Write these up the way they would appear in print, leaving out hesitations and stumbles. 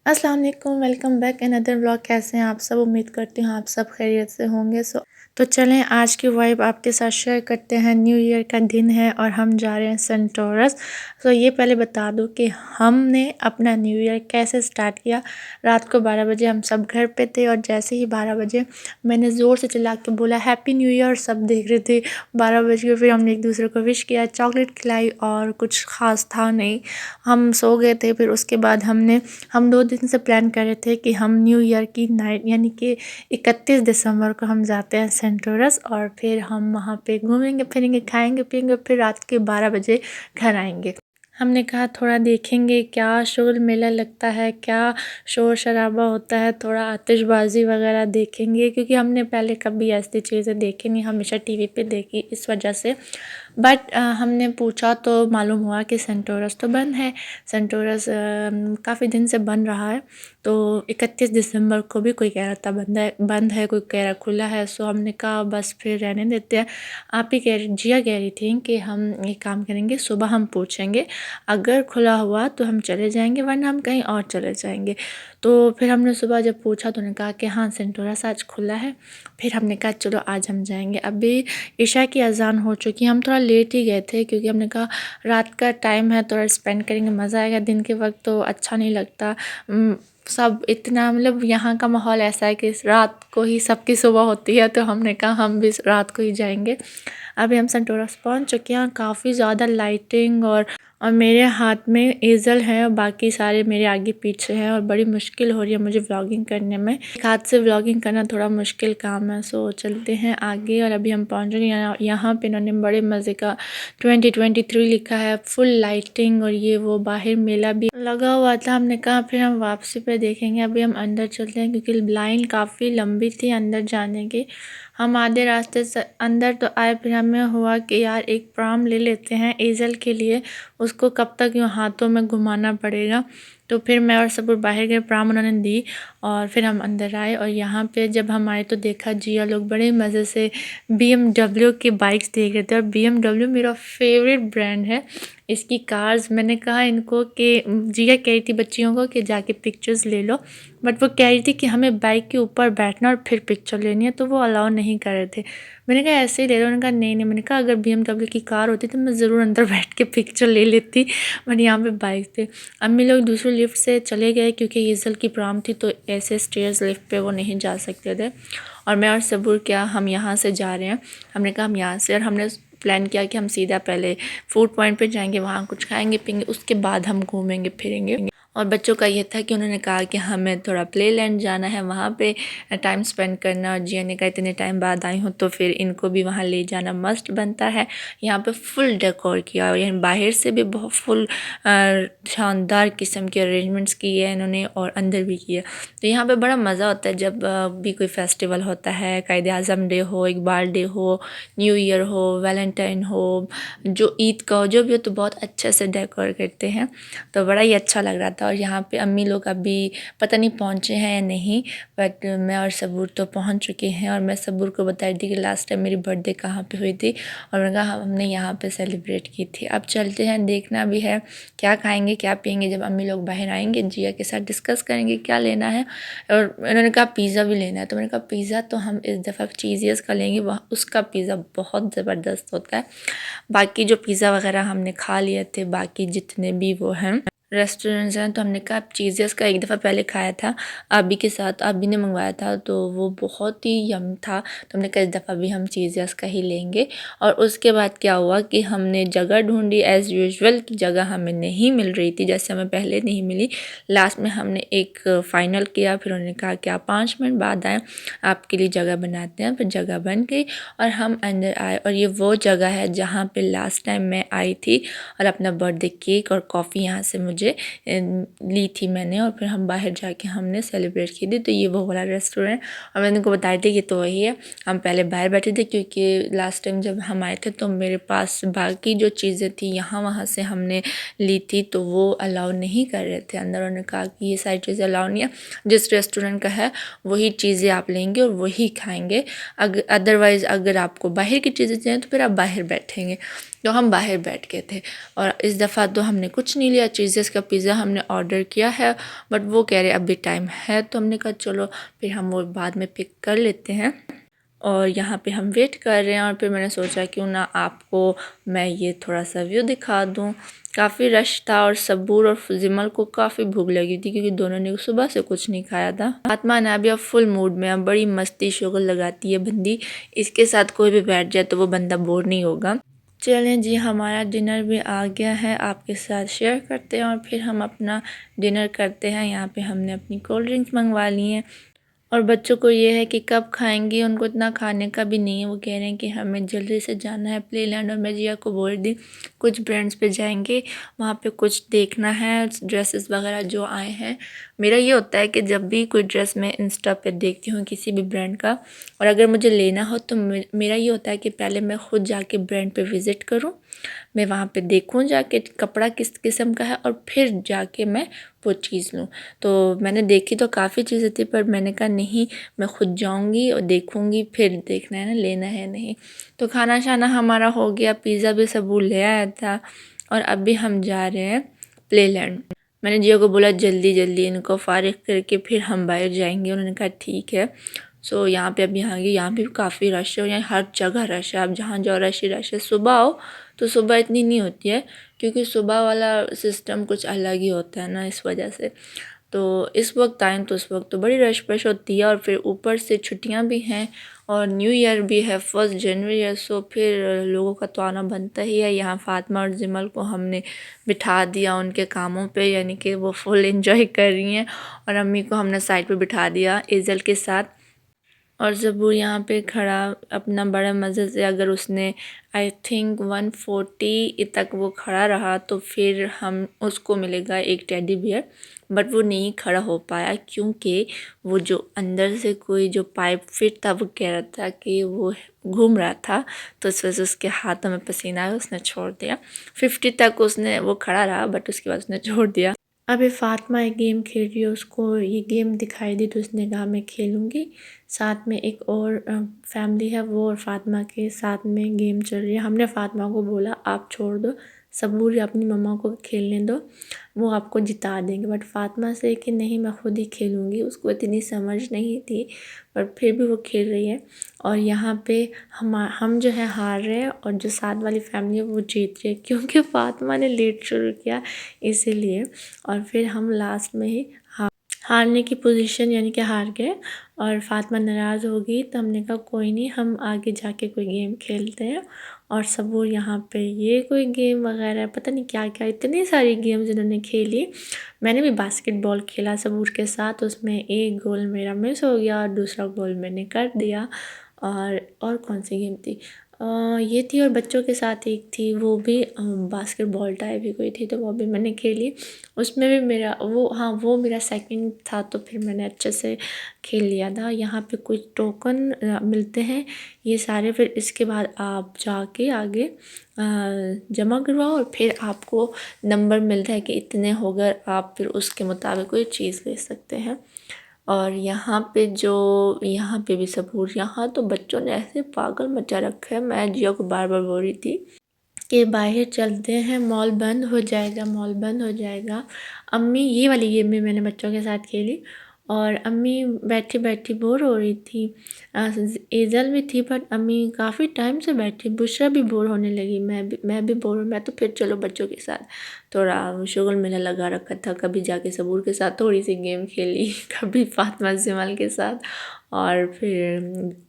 अस्सलाम वालेकुम, welcome back another vlog. कैसे हैं आप सब? उम्मीद करती हूँ आप सब खैरियत से होंगे। तो चलें आज की वाइब आपके साथ शेयर करते हैं। न्यू ईयर का दिन है और हम जा रहे हैं सेंटोरस। तो ये पहले बता दूँ कि हमने अपना न्यू ईयर कैसे स्टार्ट किया। रात को 12 बजे हम सब घर पे थे और जैसे ही 12 बजे मैंने ज़ोर से चिल्ला के बोला हैप्पी न्यू ईयर। सब देख रहे थे। 12 बज गए, फिर हमने एक दूसरे को विश किया, चॉकलेट खिलाई और कुछ ख़ास था नहीं, हम सो गए थे। फिर उसके बाद हम 2 दिन से प्लान कर रहे थे कि हम न्यू ईयर की नाइट यानी कि 31 दिसंबर को हम जाते हैं सेंटोरस और फिर हम वहाँ पे घूमेंगे फिरेंगे, खाएंगे पिएंगे, फिर रात के 12 बजे घर आएंगे। हमने कहा थोड़ा देखेंगे क्या शोर मेला लगता है, क्या शोर शराबा होता है, थोड़ा आतिशबाजी वगैरह देखेंगे, क्योंकि हमने पहले कभी ऐसी चीज़ें देखी नहीं, हमेशा टीवी पे देखी इस वजह से। बट हमने पूछा तो मालूम हुआ कि सेंटोरस तो बंद है। सेंटोरस काफ़ी दिन से बन रहा है। तो 31 दिसंबर को भी कोई कह रहा था बंद है, कोई कह रहा खुला है। सो हमने कहा बस फिर रहने देते हैं। आप ही जिया कह रही थी कि हम एक काम करेंगे, सुबह हम पूछेंगे, अगर खुला हुआ तो हम चले जाएंगे, वरना हम कहीं और चले जाएंगे। तो फिर हमने सुबह जब पूछा तो उन्होंने कहा कि हाँ सेंटोरस आज खुला है। फिर हमने कहा चलो आज हम जाएंगे। अभी ईशा की अज़ान हो चुकी है। हम थोड़ा लेट ही गए थे क्योंकि हमने कहा रात का टाइम है, थोड़ा स्पेंड करेंगे, मज़ा आएगा। दिन के वक्त तो अच्छा नहीं लगता। सब इतना मतलब यहाँ का माहौल ऐसा है कि रात को ही सबकी सुबह होती है, तो हमने कहा हम भी रात को ही जाएंगे। अभी हम सेंटोरस पहुँच चुके हैं। काफ़ी ज़्यादा लाइटिंग और मेरे हाथ में एजल है और बाकी सारे मेरे आगे पीछे हैं और बड़ी मुश्किल हो रही है मुझे व्लॉगिंग करने में। एक हाथ से व्लॉगिंग करना थोड़ा मुश्किल काम है। सो चलते हैं आगे और अभी हम पहुंच गए। यहाँ पे इन्होंने बड़े मज़े का 2023 लिखा है, फुल लाइटिंग और ये वो, बाहर मेला भी लगा हुआ था। हमने कहा फिर हम वापसी पे देखेंगे। अभी हम अंदर चलते हैं क्योंकि लाइन काफ़ी लंबी थी अंदर जाने की। हम आधे रास्ते से अंदर तो आए, फिर हमें हुआ कि यार एक प्राम ले लेते हैं एजल के लिए, उसको कब तक यूँ हाथों में घुमाना पड़ेगा। तो फिर मैं और सबूर बाहर गए, प्राम उन्होंने दी और फिर हम अंदर आए। और यहाँ पे जब हम आए तो देखा जिया लोग बड़े मज़े से BMW की बाइक्स देख रहे थे। और BMW मेरा फेवरेट ब्रांड है, इसकी कार्स। मैंने कहा इनको कि जिया कह रही थी बच्चियों को कि जाके पिक्चर्स ले लो, बट वो कह रही थी कि हमें बाइक के ऊपर बैठना और फिर पिक्चर लेनी है, तो वो अलाउ नहीं कर रहे थे। मैंने कहा ऐसे ही ले लो। उन्होंने कहा नहीं नहीं। मैंने कहा अगर BMW की कार होती तो मैं ज़रूर अंदर बैठ के पिक्चर ले लेती, बट यहाँ पे बाइक थे। अम्मी लोग दूसरी लिफ्ट से चले गए क्योंकि ईज़ल की प्रॉब्लम थी, तो ऐसे स्टेयर्स लिफ्ट पे वो नहीं जा सकते थे। और मैं और सबूर क्या हम यहाँ से जा रहे हैं। हमने कहा हम यहाँ से, और हमने प्लान किया कि हम सीधा पहले फूड पॉइंट पे जाएंगे, वहाँ कुछ खाएंगे पिएंगे, उसके बाद हम घूमेंगे फिरेंगे। और बच्चों का ये था कि उन्होंने कहा कि हमें थोड़ा प्ले लैंड जाना है, वहाँ पे टाइम स्पेंड करना। और जिया ने कहा इतने टाइम बाद आई हूँ तो फिर इनको भी वहाँ ले जाना मस्ट बनता है। यहाँ पे फुल डेकोर किया और यहाँ बाहर से भी बहुत फुल शानदार किस्म के अरेंजमेंट्स किए हैं इन्होंने और अंदर भी किया। तो यहाँ पे बड़ा मज़ा होता है जब भी कोई फेस्टिवल होता है, कायदे आज़म डे हो, इकबाल डे हो, न्यू ईयर हो, वैलेंटाइन हो, जो ईद का हो, जो भी हो, तो बहुत अच्छे से डेकोर करते हैं। तो बड़ा ही अच्छा लग रहा था। और यहाँ पे अम्मी लोग अभी पता नहीं पहुँचे हैं या नहीं, बट मैं और सबूर तो पहुँच चुके हैं। और मैं सबूर को बता रही थी कि लास्ट टाइम मेरी बर्थडे कहाँ पे हुई थी, और मैंने कहा हमने यहाँ पे सेलिब्रेट की थी। अब चलते हैं, देखना भी है क्या खाएंगे क्या पियेंगे। जब अम्मी लोग बाहर आएंगे जिया के साथ डिस्कस करेंगे क्या लेना है। और उन्होंने कहा पिज़्ज़ा भी लेना है, तो मैंने कहा पिज़्ज़ा तो हम इस दफ़ा चीज़ियस का लेंगे, वह उसका पिज़्ज़ा बहुत ज़बरदस्त होता है। बाकी जो पिज़्ज़ा वगैरह हमने खा लिए थे, बाकी जितने भी वो हैं रेस्टोरेंट्स हैं, तो हमने कहा चीज़ियस का एक दफ़ा पहले खाया था आबी के साथ, आबी ने मंगवाया था तो वो बहुत ही यम था। तो हमने कहा इस दफ़ा भी हम चीज़ियस का ही लेंगे। और उसके बाद क्या हुआ कि हमने जगह ढूंढी, एज़ यूजुअल की जगह हमें नहीं मिल रही थी, जैसे हमें पहले नहीं मिली। लास्ट में हमने एक फ़ाइनल किया, फिर उन्होंने कहा कि आप 5 मिनट बाद आएँ, आपके लिए जगह बनाते हैं। फिर जगह बन गई और हम अंदर आए। और ये वो जगह है जहाँ पे लास्ट टाइम मैं आई थी और अपना बर्थडे केक और कॉफ़ी यहाँ से मुझे ली थी मैंने, और फिर हम बाहर जाके हमने सेलिब्रेट की थी। तो ये वो वाला रेस्टोरेंट, और मैंने उनको बताया था कि तो वही है। हम पहले बाहर बैठे थे क्योंकि लास्ट टाइम जब हम आए थे तो मेरे पास बाकी जो चीज़ें थी यहाँ वहाँ से हमने ली थी, तो वो अलाउ नहीं कर रहे थे अंदर। उन्होंने कहा कि ये सारी चीज़ें अलाउ नहीं है, जिस रेस्टोरेंट का है वही चीज़ें आप लेंगे और वही खाएंगे, अदरवाइज़ अगर आपको बाहर की चीज़ें चाहिए तो फिर आप बाहर बैठेंगे। तो हम बाहर बैठ गए थे। और इस दफ़ा तो हमने कुछ नहीं लिया, चीज़ेस का पिज़्ज़ा हमने ऑर्डर किया है, बट वो कह रहे अभी टाइम है, तो हमने कहा चलो फिर हम वो बाद में पिक कर लेते हैं। और यहाँ पे हम वेट कर रहे हैं, और फिर मैंने सोचा क्यों ना आपको मैं ये थोड़ा सा व्यू दिखा दूँ। काफ़ी रश था और सबूर और जिमल को काफ़ी भूख लगी थी, क्योंकि दोनों ने सुबह से कुछ नहीं खाया था। फातिमा ना भी अब फुल मूड में, अब बड़ी मस्ती शुगल लगाती है बंदी, इसके साथ कोई भी बैठ जाए तो वो बंदा बोर नहीं होगा। चलें जी, हमारा डिनर भी आ गया है, आपके साथ शेयर करते हैं और फिर हम अपना डिनर करते हैं। यहाँ पे हमने अपनी कोल्ड ड्रिंक्स मंगवा ली हैं, और बच्चों को ये है कि कब खाएंगे, उनको इतना खाने का भी नहीं है। वो कह रहे हैं कि हमें जल्दी से जाना है प्लेलैंड, और मैं जिया को बोल दी कुछ ब्रांड्स पे जाएंगे, वहाँ पे कुछ देखना है, ड्रेसेस वगैरह जो आए हैं। मेरा ये होता है कि जब भी कोई ड्रेस मैं इंस्टा पे देखती हूँ किसी भी ब्रांड का, और अगर मुझे लेना हो तो मेरा ये होता है कि पहले मैं ख़ुद जाके ब्रांड पे विज़िट करूँ, मैं वहाँ पे देखूँ जाके कपड़ा किस किस्म का है, और फिर जाके मैं वो चीज़ लूँ। तो मैंने देखी तो काफ़ी चीज़ें थी, पर मैंने कहा नहीं, मैं ख़ुद जाऊँगी और देखूँगी, फिर देखना है ना लेना है नहीं। तो खाना शाना हमारा हो गया, पिज़्ज़ा भी सबूर ले आया था, और अभी हम जा रहे हैं प्लेलैंड। मैंने जिया को बोला जल्दी जल्दी इनको फ़ारिग करके फिर हम बाहर जाएंगे, उन्होंने कहा ठीक है। सो यहाँ पे अभी आ गए, यहाँ भी काफ़ी रश है, यहाँ हर जगह रश है, आप जहाँ जाओ रश ही रश है। सुबह आओ तो सुबह इतनी नहीं होती है, क्योंकि सुबह वाला सिस्टम कुछ अलग ही होता है ना, इस वजह से। तो इस वक्त आएँ तो इस वक्त तो बड़ी रश पश होती है, और फिर ऊपर से छुट्टियाँ भी हैं और न्यू ईयर भी है, 1 जनवरी है। सो फिर लोगों का तो आना बनता ही है। यहाँ फातिमा और जिमल को हमने बिठा दिया उनके कामों पे, यानी कि वो फुल एंजॉय कर रही हैं, और अम्मी को हमने साइड पे बिठा दिया एज़ल के साथ। और ज़बूर यहाँ पे खड़ा अपना बड़े मज़े से, अगर उसने आई थिंक 140 तक वो खड़ा रहा तो फिर हम उसको मिलेगा एक टेडी बियर, बट वो नहीं खड़ा हो पाया, क्योंकि वो जो अंदर से कोई जो पाइप फिट था वो कह रहा था कि वो घूम रहा था, तो इस वजह से उसके हाथों में पसीना आया, उसने छोड़ दिया। 50 तक उसने वो खड़ा रहा, बट उसके बाद उसने छोड़ दिया। अभी फातिमा एक गेम खेल रही है, उसको ये गेम दिखाई दी तो उसने कहा मैं खेलूँगी। साथ में एक और फैमिली है, वो और फातिमा के साथ में गेम चल रही है। हमने फातिमा को बोला आप छोड़ दो, सबूर या अपनी मम्मा को खेलने दो, वो आपको जिता देंगे। बट फातिमा से कि नहीं मैं खुद ही खेलूँगी, उसको इतनी समझ नहीं थी, पर फिर भी वो खेल रही है। और यहाँ पे हम जो है हार रहे हैं, और जो साथ वाली फैमिली है वो जीत रही है, क्योंकि फातिमा ने लेट शुरू किया इसीलिए। और फिर हम लास्ट में ही हारने की पोजीशन यानी कि हार गए, और फातिमा नाराज़ हो गई, तो हमने कहा कोई नहीं, हम आगे जाके कोई गेम खेलते हैं। और सब वो यहाँ पे ये कोई गेम वगैरह पता नहीं क्या क्या, इतनी सारी गेम्स इन्होंने खेली। मैंने भी बास्केटबॉल खेला सबूर के साथ, उसमें एक गोल मेरा मिस हो गया और दूसरा गोल मैंने कर दिया। और कौन सी गेम थी, ये थी, और बच्चों के साथ एक थी, वो भी बास्केटबॉल टाइप ही कोई थी, तो वो भी मैंने खेली। उसमें भी मेरा वो मेरा सेकंड था, तो फिर मैंने अच्छे से खेल लिया था। यहाँ पे कुछ टोकन मिलते हैं ये सारे, फिर इसके बाद आप जाके आगे जमा करवाओ, और फिर आपको नंबर मिलता है कि इतने हो गए, आप फिर उसके मुताबिक कोई चीज़ ले सकते हैं। और यहाँ पे भी सबूर, यहाँ तो बच्चों ने ऐसे पागल मचा रखा है। मैं जिया को बार बार बोल रही थी कि बाहर चलते हैं, मॉल बंद हो जाएगा, मॉल बंद हो जाएगा। अम्मी ये वाली गेम भी मैंने बच्चों के साथ खेली, और अम्मी बैठी बैठी बोर हो रही थी। एजल भी थी, बट अम्मी काफ़ी टाइम से बैठी। बुशरा भी बोर होने लगी, मैं भी बोर, मैं तो फिर चलो बच्चों के साथ थोड़ा शुगल मेला लगा रखा था। कभी जाके सबूर के साथ थोड़ी सी गेम खेली, कभी फातिमा जमाल के साथ, और फिर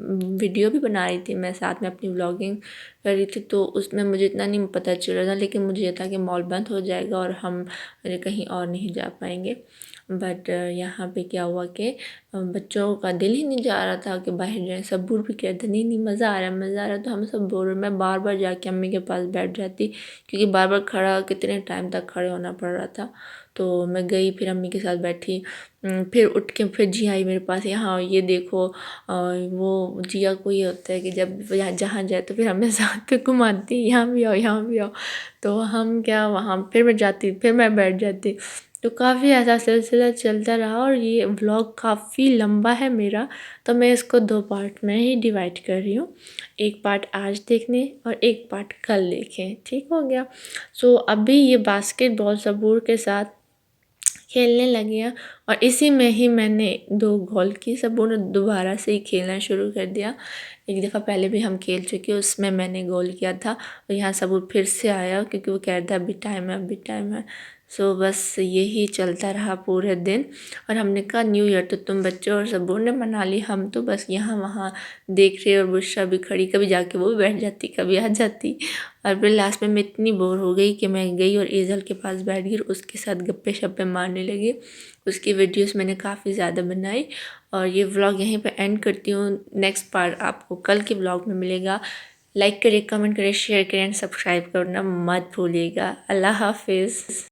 वीडियो भी बना रही थी मैं, साथ में अपनी व्लॉगिंग कर रही थी। तो उसमें मुझे इतना नहीं पता चल रहा था, लेकिन मुझे ये था कि मॉल बंद हो जाएगा और हम कहीं और नहीं जा पाएंगे। बट यहाँ पे क्या हुआ कि बच्चों का दिल ही नहीं जा रहा था कि बाहर जाएं। सबूर भी कहते नहीं नहीं मज़ा आ रहा है, मज़ा आ रहा है। तो हम सब बोल रहे, मैं बार बार जाके अम्मी के पास बैठ जाती, क्योंकि बार बार खड़ा कितने टाइम तक खड़े होना पड़ रहा था। तो मैं गई, फिर अम्मी के साथ बैठी, फिर उठ के फिर जिया आई मेरे पास, यहाँ ये देखो। वो जिया को ये होता है कि जब जहाँ जाए तो फिर हमें साथ पे घुमाती, यहाँ भी आओ यहाँ भी आओ। तो हम क्या वहाँ फिर मैं जाती, फिर मैं बैठ जाती। तो काफ़ी ऐसा सिलसिला चलता रहा और ये व्लॉग काफ़ी लंबा है मेरा, तो मैं इसको 2 पार्ट में ही डिवाइड कर रही हूँ। एक पार्ट आज देखने और एक पार्ट कल देखें, ठीक हो गया? सो अभी ये बास्केटबॉल सबूर के साथ खेलने लगे हैं और इसी में ही मैंने 2 गोल की, सबूर ने दोबारा से ही खेलना शुरू कर दिया। एक दफ़ा पहले भी हम खेल चुके, उसमें मैंने गोल किया था और यहाँ सबूर फिर से आया क्योंकि वो कह रहा था अभी टाइम है, अभी टाइम है। सो बस यही चलता रहा पूरे दिन और हमने कहा न्यू ईयर तो तुम बच्चों और सबूर ने मना ली, हम तो बस यहाँ वहाँ देख रहे और बुशरा भी खड़ी, कभी जाके वो भी बैठ जाती, कभी आ जाती। और फिर लास्ट में मैं इतनी बोर हो गई कि मैं गई और ईज़ल के पास बैठ गई और उसके साथ गप्पे शप्पे मारने लगी। उसकी वीडियोस मैंने काफ़ी ज़्यादा बनाई और ये व्लॉग यहीं पे एंड करती हूँ। नेक्स्ट पार्ट आपको कल के व्लॉग में मिलेगा। लाइक करें, कमेंट करें, शेयर करें एंड सब्सक्राइब करना मत भूलिएगा। अल्लाह हाफिज़।